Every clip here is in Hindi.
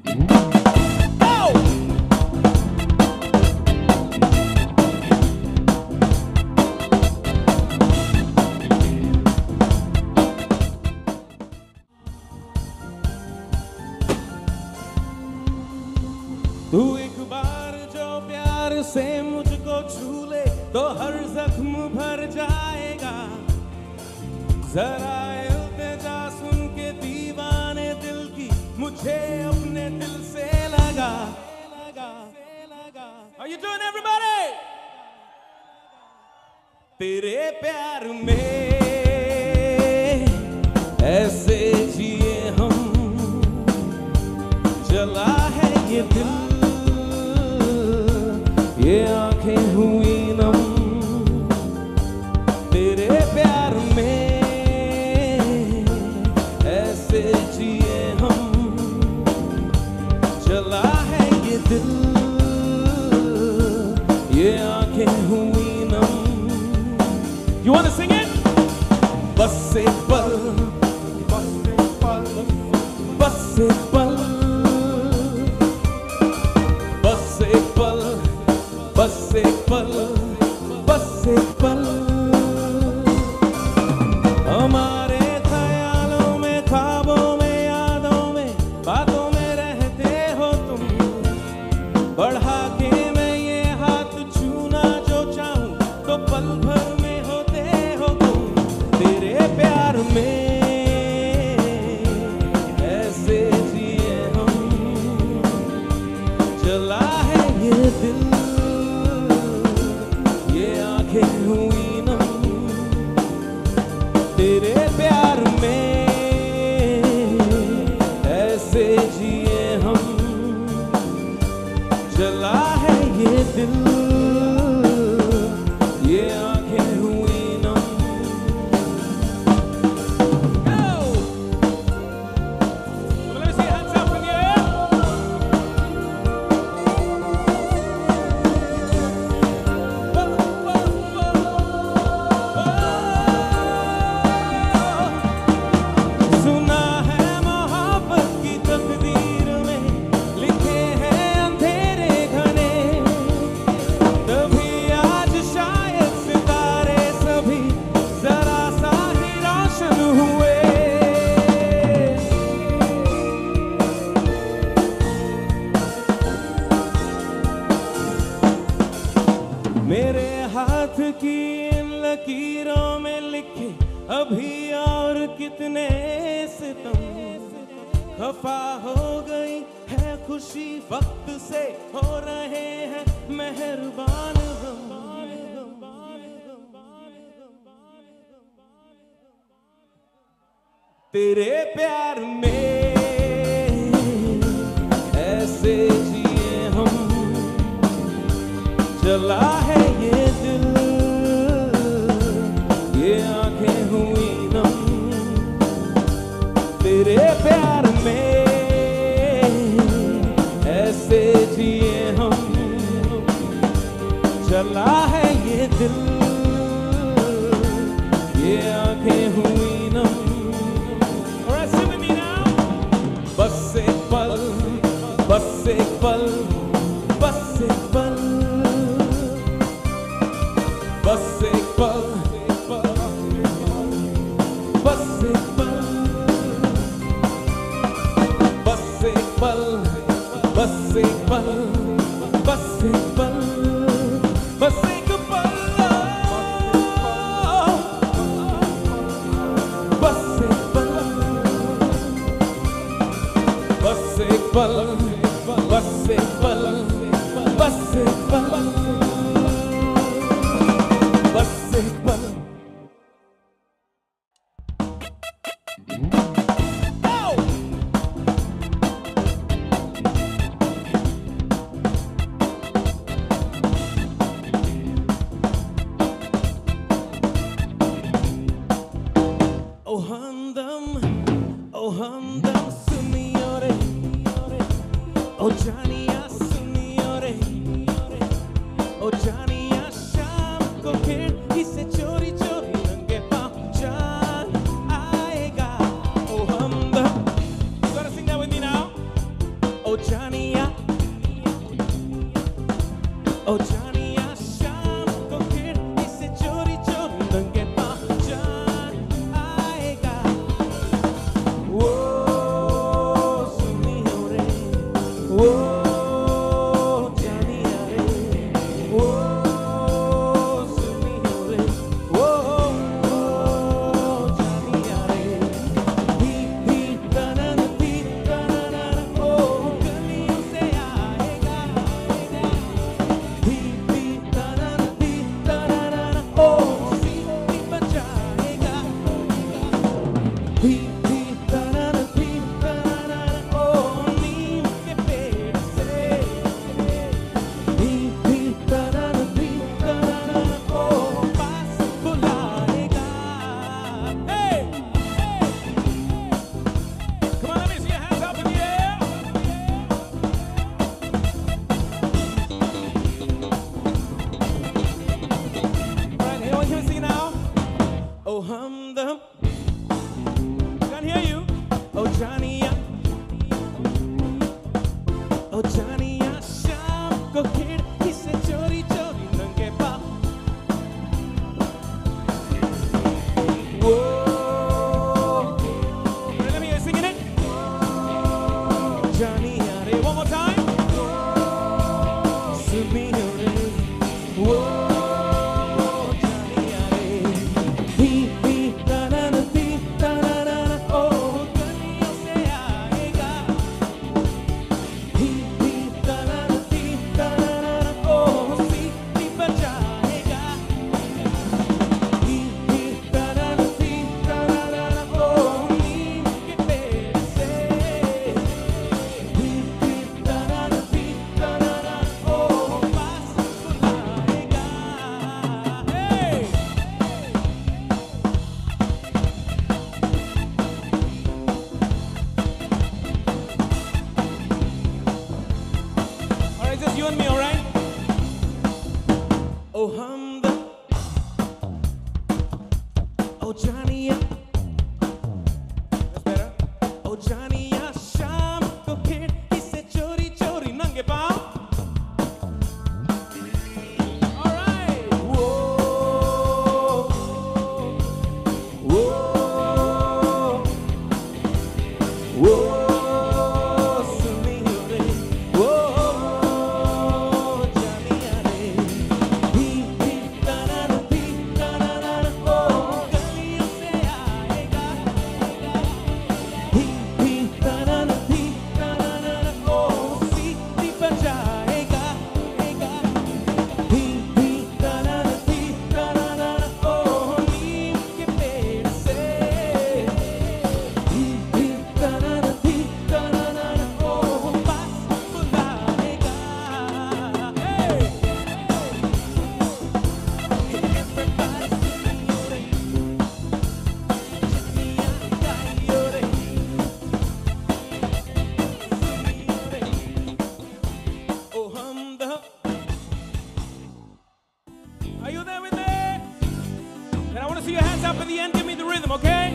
तू एक बार जो प्यार से मुझको छू ले तो हर जख्म भर जाएगा। जरा इल्तिजा सुन के दीवाने दिल की मुझे अपने दिल से लगा। How you doing everybody? तेरे प्यार में ऐसे जिए हम, जला है ये दिल, ये आंखें हुई नम। तेरे प्यार में ऐसे जिए हम, जला है ये दिल, ये आंखें हुई नम। You wanna sing it? बस एक पल, बस एक पल, बस एक पल, बस एक पल, बस एक पल, बस एक पल। हमारे ख्यालों में, ख्वाबों में, यादों में, बातों में रहते हो तुम। बढ़ा के मैं ये हाथ छूना जो चाहूं तो पल भर में होते हो तुम। तेरे प्यार में ऐसे जिए हम, जला है ये दिल, हुई नम। तेरे प्यार में ऐसे जिए हम, जला है ये दिल, ये आंखें हुई नम। मेरे हाथ की इन लकीरों में लिखे अभी और कितने सितम। खफा हो गई है खुशी, वक्त से हो रहे हैं मेहरबान हम। तेरे प्यार में ऐसे जिए हम, जला है ये दिल, ये आंखें हुई नम। तेरे प्यार में ऐसे जिए हम, जला है ये दिल, ये आंखें हुई नम। बस एक पल, बस एक पल, बस एक पल, बस एक पल, बस एक पल, बस एक पल, बस एक पल, बस एक पल, बस एक पल, बस एक पल, बस एक पल, बस एक पल, बस एक पल, बस एक पल। ओ हमदम सुनियो रे, ओ जानिया सुनियो रे, ओ जानिया शाम को खिड़की से चोरी चोरी नंगे पाँव जान आएगा। ओ हमदम, you gotta sing that with me now. ओ ओ जानिया, ओ जानिया, शाम को खिड़की से चोरी चोरी नंगे पाँव जान आएगा। वो सुनी हो रे, वो जानिया रे, वो सुनी हो रे, वो जानिया रे। भी तनन ओ गलियों से आएगा। भी तनन ओ सीटी बजाएगा। भी तनन ओ नीम के पेड़ से। भी तनन ओ पास बुलाएगा। Hey! Come on, let me see your hands up in the air. All right, anyone can sing now? Oh, humdum. Can't hear you. Oh, Johnny-ya. Oh, Johnny-ya, शाम को खिड़की से चोरी चोरी नंगे पाँव। Whoa. Let me hear you singing it. Johnny-ya, re, one more time. Suno re, whoa, Johnny-ya, re. Bi tanan, oh, गलियों से आएगा। Bi tanan, oh, सीटी बजाएगा। Bi tanan, oh, नीम के पेड़ से। Bi tanan, oh, pass बुलाएगा। Hey! All right, just you and me, all right? Oh, humdum. Oh, Johnny-ya. That's better. Oh, Johnny-ya, शाम को खिड़की से चोरी चोरी नंगे पाँव। All right. Whoa. Whoa. Whoa. सुनी हो रे, वो जानिया रे। भी तनन ओ गलियों से आएगा। भी तनन ओ सीटी बजाएगा। भी तनन ओ नीम के पेड़ से। भी तनन ओ पास बुलाएगा। Hey! Everybody sing your day. Your day. Oh, humdum. Are you there with me? Then I want to see your hands up at the end. Give me the rhythm, okay?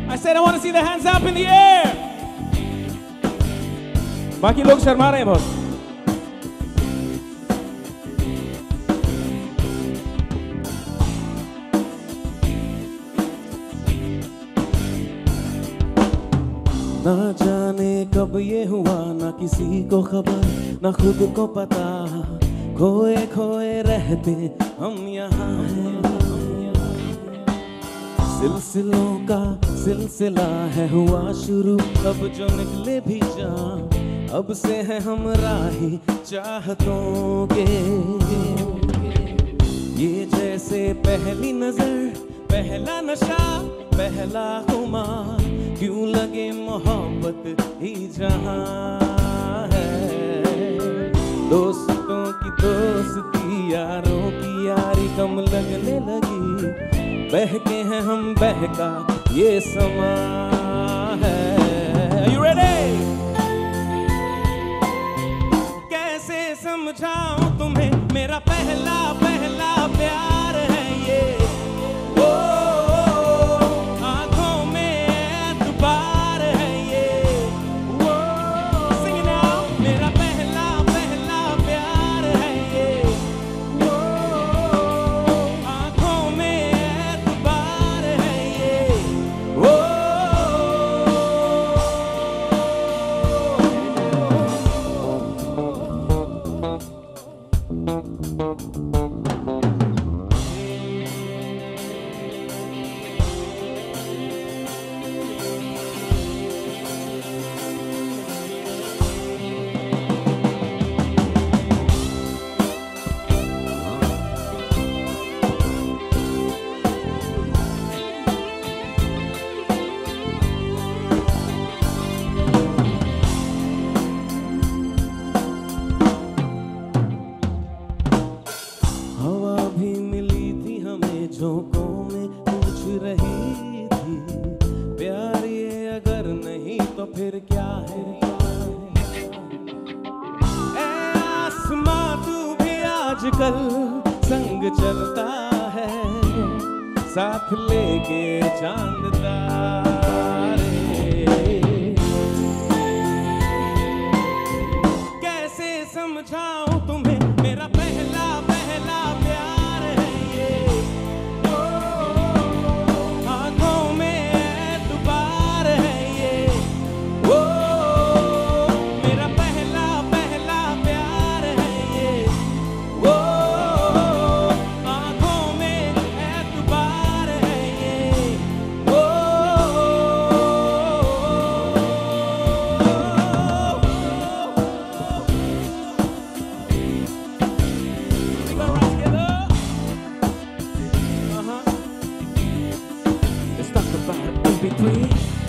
I said I want to see the hands up in the air. बाकी लोग शर्मा रहे हैं बहुत। ना जाने कब ये हुआ, ना किसी को खबर, ना खुद को पता। खोए खोए रहते हम यहाँ हैं। सिलसिलों का सिलसिला है हुआ शुरू, अब जो निकले भी जान, अब से है हम राही चाहतों के। ये जैसे पहली नजर, पहला नशा, पहला खुमार, क्यों लगे मोहब्बत ही जहां है। दोस्तों की दोस्ती, यारों की यारी कम लगने लगी। बहके हैं हम, बहका ये समा है। Are you ready? कैसे समझाऊं तुम्हें, मेरा पहला पहला प्यार है ये। ओ आंखों में एतबार फिर क्या है, ऐ आसमां तू भी आजकल संग चलता है, साथ लेके चांद तारे। कैसे समझाऊं तुम्हें मेरा पहला पहला प्यार है ये, आंखों में एतबार है ये, ओ मेरा पहला पहला प्यार है ये, ओ आंखों में एतबार है ये, ओ Let's talk about in between.